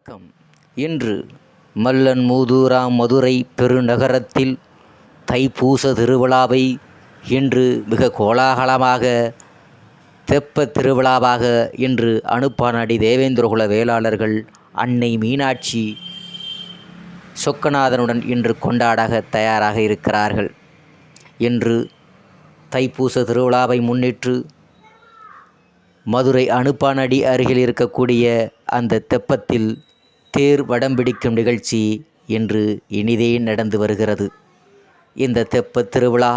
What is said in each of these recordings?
வணக்கம். இன்று மல்லன்மூதூராம் மதுரை பெருநகரத்தில் தைப்பூச திருவிழாவை இன்று மிக கோலாகலமாக தெப்பத் திருவிழாவாக இன்று அனுப்பானடி தேவேந்திரகுல வேளாளர்கள் அன்னை மீனாட்சி சொக்கநாதனுடன் இன்று கொண்டாட தயாராக இருக்கிறார்கள். இன்று தைப்பூச திருவிழாவை முன்னிட்டு மதுரை அனுப்பானடி அருகில் இருக்கக்கூடிய அந்த தெப்பத்தில் தேர் வடம் பிடிக்கும் நிகழ்ச்சி இன்று இனிதே நடந்து வருகிறது. இந்த தெப்பத் திருவிழா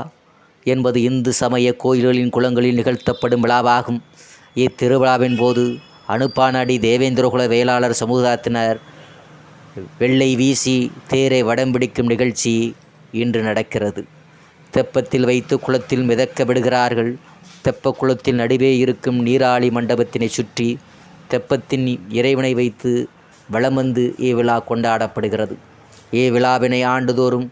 என்பது இந்து சமய கோயில்களின் குளங்களில் நிகழ்த்தப்படும் விழாவாகும். இத்திருவிழாவின் போது அனுப்பானடி தேவேந்திரகுல வேளாளர் சமுதாயத்தினர் வெள்ளை வீசி தேரை வடம் பிடிக்கும் நிகழ்ச்சி இன்று நடக்கிறது. தெப்பத்தில் வைத்து குளத்தில் மிதக்க விடுகிறார்கள். தெப்ப குளத்தில் நடுவே இருக்கும் நீராழி மண்டபத்தினை சுற்றி தெப்பத்தின் இறைவனை வைத்து வலம் வந்து இவ்விழா கொண்டாடப்படுகிறது. இவ்விழாவினை ஆண்டுதோறும்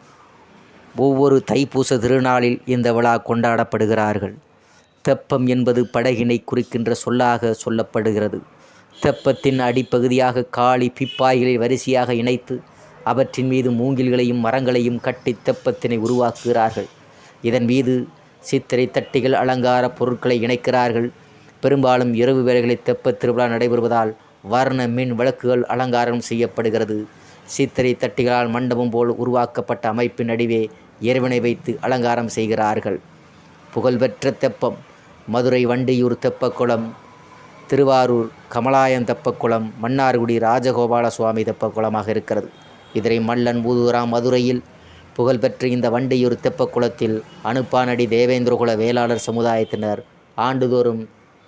ஒவ்வொரு தைப்பூச திருநாளில் இந்த விழா கொண்டாடப்படுகிறார்கள். தெப்பம் என்பது படகினை குறிக்கின்ற சொல்லாக சொல்லப்படுகிறது. தெப்பத்தின் அடிப்பகுதியாக காளி பிப்பாய்களை வரிசையாக இணைத்து அவற்றின் மீது மூங்கில்களையும் மரங்களையும் கட்டி தெப்பத்தினை உருவாக்குகிறார்கள். இதன் மீது சித்திரை தட்டிகள் அலங்கார பொருட்களை இணைக்கிறார்கள். பெரும்பாலும் இரவு வேளைகளில் தெப்பத் திருவிழா நடைபெறுவதால் வர்ண மின் விளக்குகள் அலங்காரம் செய்யப்படுகிறது. சித்திரை தட்டிகளால் மண்டபம் போல் உருவாக்கப்பட்ட அமைப்பின் நடுவே இறைவனை வைத்து அலங்காரம் செய்கிறார்கள். புகழ்பெற்ற தெப்பம் மதுரை வண்டியூர் தெப்பக்குளம், திருவாரூர் கமலாயம் தெப்பக்குளம், மன்னார்குடி ராஜகோபால சுவாமி தெப்பக்குளமாக இருக்கிறது. இதனை மல்லன்மூதூராம் மதுரையில் புகழ்பெற்ற இந்த வண்டியூர் தெப்பக்குளத்தில் அனுப்பானடி தேவேந்திரகுல வேளாளர் சமுதாயத்தினர் ஆண்டுதோறும்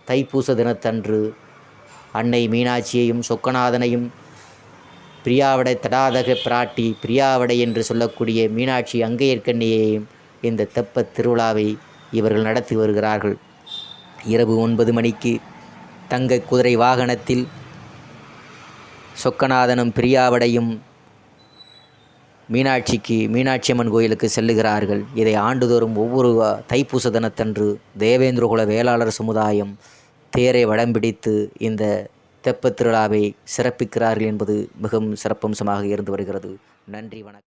தைப்பூச தினத்தன்று அன்னை மீனாட்சியையும் சொக்கநாதனையும் பிரியாவிடை தடாதக பிராட்டி பிரியாவிடை என்று சொல்லக்கூடிய மீனாட்சி அங்கையர்கண்ணியையும் இந்த தெப்பத் திருவிழாவை இவர்கள் நடத்தி வருகிறார்கள். இரவு 9 மணிக்கு தங்க குதிரை வாகனத்தில் சொக்கநாதனும் பிரியாவிடையும் மீனாட்சி அம்மன் கோயிலுக்கு செல்லுகிறார்கள். இதை ஆண்டுதோறும் ஒவ்வொரு தைப்பூச தினத்தன்று தேவேந்திரகுல வேளாளர் சமுதாயம் தேரை வடம் பிடித்து இந்த தெப்பத் திருவிழாவை சிறப்பிக்கிறார்கள் என்பது மிகவும் சிறப்பம்சமாக இருந்து வருகிறது. நன்றி, வணக்கம்.